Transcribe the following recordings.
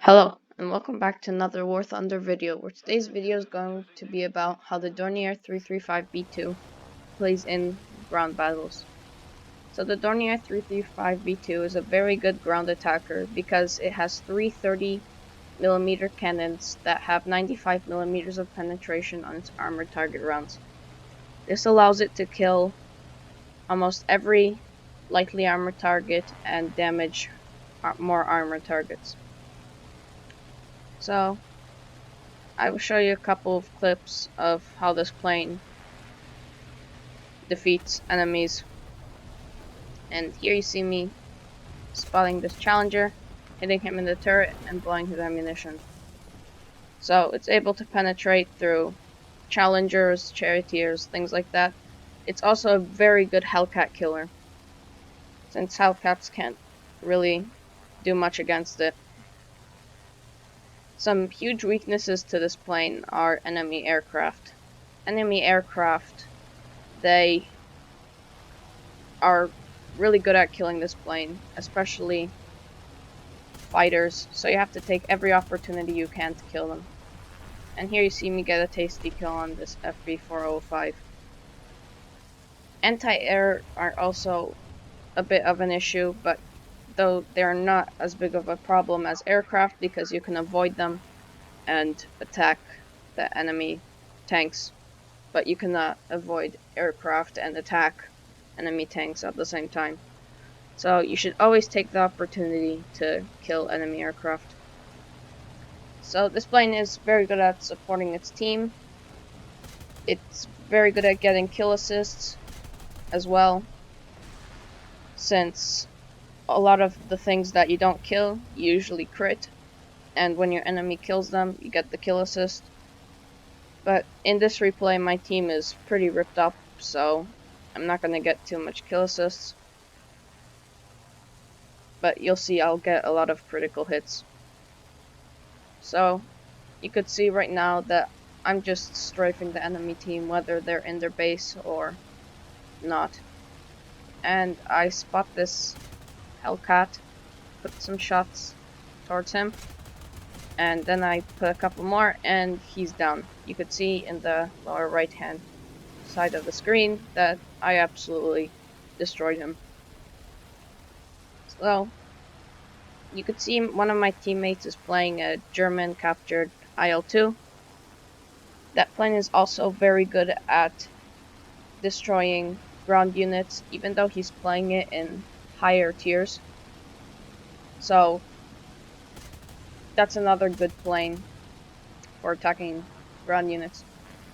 Hello, and welcome back to another War Thunder video, where today's video is going to be about how the Dornier 335 B-2 plays in ground battles. So the Dornier 335 B-2 is a very good ground attacker because it has three 30mm cannons that have 95mm of penetration on its armored target rounds. This allows it to kill almost every lightly armored target and damage more armored targets. So I will show you a couple of clips of how this plane defeats enemies. And here you see me spotting this Challenger, hitting him in the turret, and blowing his ammunition. So it's able to penetrate through Challengers, Charioteers, things like that. It's also a very good Hellcat killer, since Hellcats can't really do much against it. Some huge weaknesses to this plane are enemy aircraft. Enemy aircraft, they are really good at killing this plane, especially fighters, so you have to take every opportunity you can to kill them. And here you see me get a tasty kill on this FB405. Anti-air are also a bit of an issue, but though they're not as big of a problem as aircraft because you can avoid them and attack the enemy tanks, but you cannot avoid aircraft and attack enemy tanks at the same time. So you should always take the opportunity to kill enemy aircraft. So this plane is very good at supporting its team. It's very good at getting kill assists as well, since a lot of the things that you don't kill you usually crit, and when your enemy kills them you get the kill assist. But in this replay my team is pretty ripped up, so I'm not going to get too much kill assists. But you'll see I'll get a lot of critical hits. So you could see right now that I'm just strafing the enemy team whether they're in their base or not. And I spot this Hellcat, put some shots towards him, and then I put a couple more and he's down. You could see in the lower right hand side of the screen that I absolutely destroyed him. So you could see one of my teammates is playing a German captured IL-2. That plane is also very good at destroying ground units, even though he's playing it in higher tiers. So that's another good plane for attacking ground units.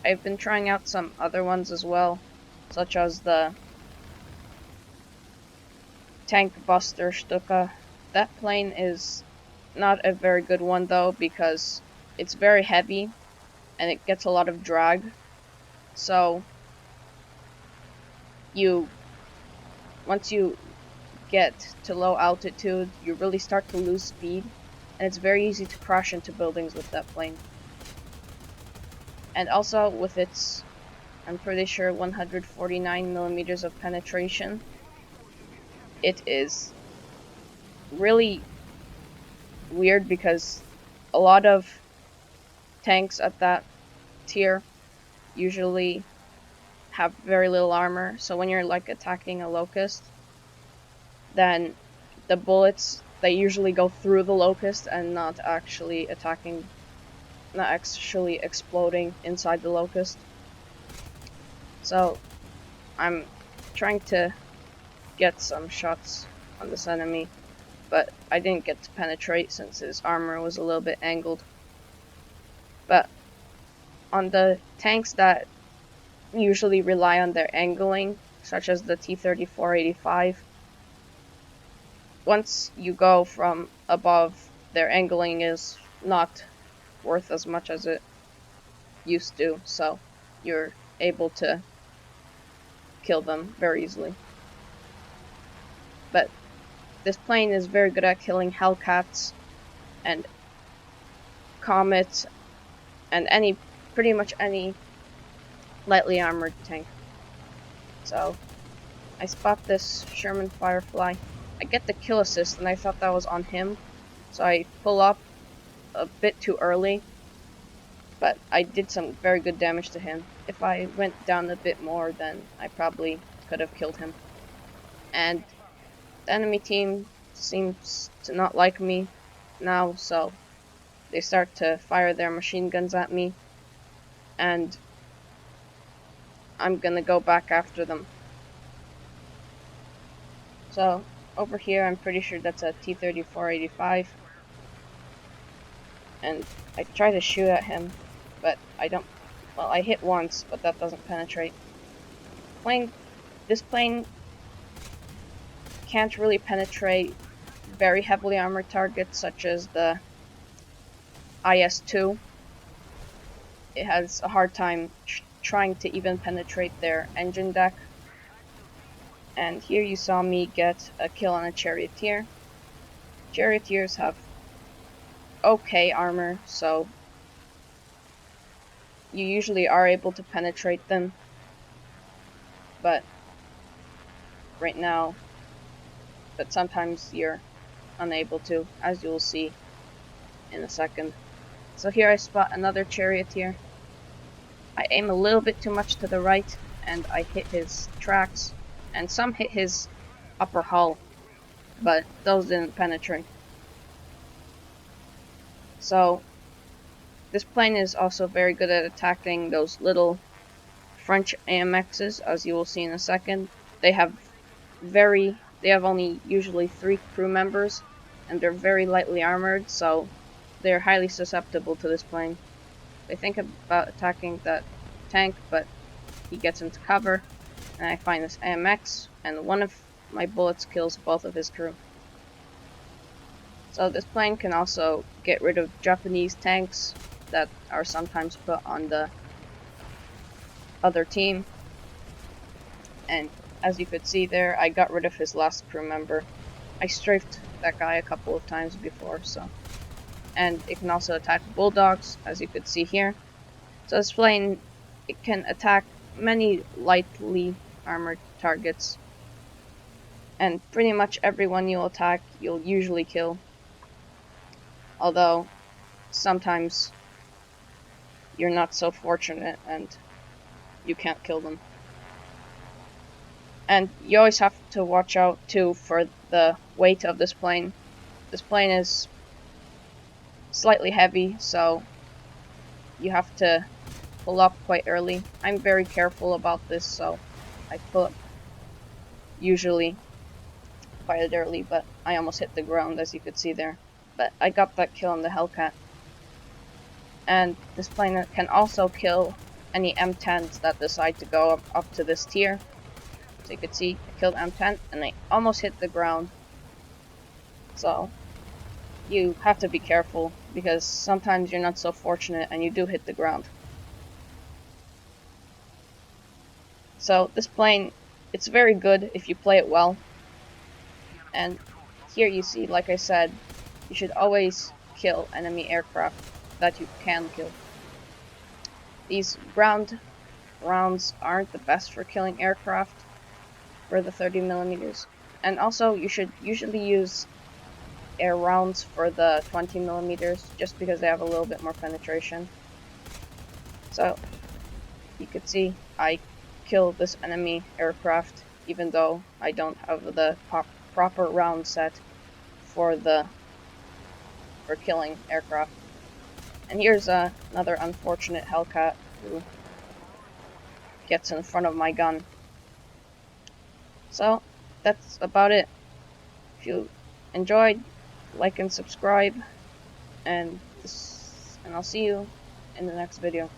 I've been trying out some other ones as well, such as the Tank Buster Stuka. That plane is not a very good one though, because it's very heavy and it gets a lot of drag. So once you get to low altitude, you really start to lose speed, and it's very easy to crash into buildings with that plane. And also with its, I'm pretty sure, 149mm of penetration, it is really weird because a lot of tanks at that tier usually have very little armor, so when you're like attacking a locust, then the bullets, they usually go through the locust and not actually exploding inside the locust. So I'm trying to get some shots on this enemy, but I didn't get to penetrate since his armor was a little bit angled. But on the tanks that usually rely on their angling, such as the T-34-85, once you go from above, their angling is not worth as much as it used to, so you're able to kill them very easily. But this plane is very good at killing Hellcats and Comets and pretty much any lightly armored tank. So I spot this Sherman Firefly. I get the kill assist and I thought that was on him, so I pull up a bit too early, but I did some very good damage to him. If I went down a bit more, then I probably could have killed him. And the enemy team seems to not like me now, so they start to fire their machine guns at me, and I'm gonna go back after them. So over here, I'm pretty sure that's a T-34-85, and I try to shoot at him, but I don't. Well, I hit once, but that doesn't penetrate. This plane can't really penetrate very heavily armored targets such as the IS-2. It has a hard time trying to even penetrate their engine deck. And here you saw me get a kill on a charioteer. Charioteers have okay armor, so you usually are able to penetrate them. But right now, sometimes you're unable to, as you'll see in a second. So here I spot another charioteer. I aim a little bit too much to the right, and I hit his tracks, and some hit his upper hull, but those didn't penetrate. So this plane is also very good at attacking those little French AMXs, as you will see in a second. They have only usually 3 crew members, and they're very lightly armored, so they're highly susceptible to this plane. They think about attacking that tank, but he gets into cover, and I find this AMX, and one of my bullets kills both of his crew. So this plane can also get rid of Japanese tanks that are sometimes put on the other team. And as you could see there, I got rid of his last crew member. I strafed that guy a couple of times before, so. And it can also attack bulldogs, as you could see here. So this plane, it can attack many lightly armored targets. And pretty much everyone you'll attack, you'll usually kill. Although, sometimes you're not so fortunate and you can't kill them. And you always have to watch out too for the weight of this plane. This plane is slightly heavy, so you have to pull up quite early. I'm very careful about this, so I pull up usually quite early, but I almost hit the ground, as you could see there. But I got that kill on the Hellcat. And this plane can also kill any M10s that decide to go up to this tier. So you could see I killed M10 and I almost hit the ground. So you have to be careful because sometimes you're not so fortunate and you do hit the ground. So this plane, it's very good if you play it well. And here you see, like I said, you should always kill enemy aircraft that you can kill. These ground rounds aren't the best for killing aircraft for the 30mm. And also, you should usually use air rounds for the 20mm, just because they have a little bit more penetration. So, you could see I killed this enemy aircraft, even though I don't have the proper round set for killing aircraft. And here's another unfortunate Hellcat who gets in front of my gun. So, that's about it. If you enjoyed, like and subscribe, and I'll see you in the next video.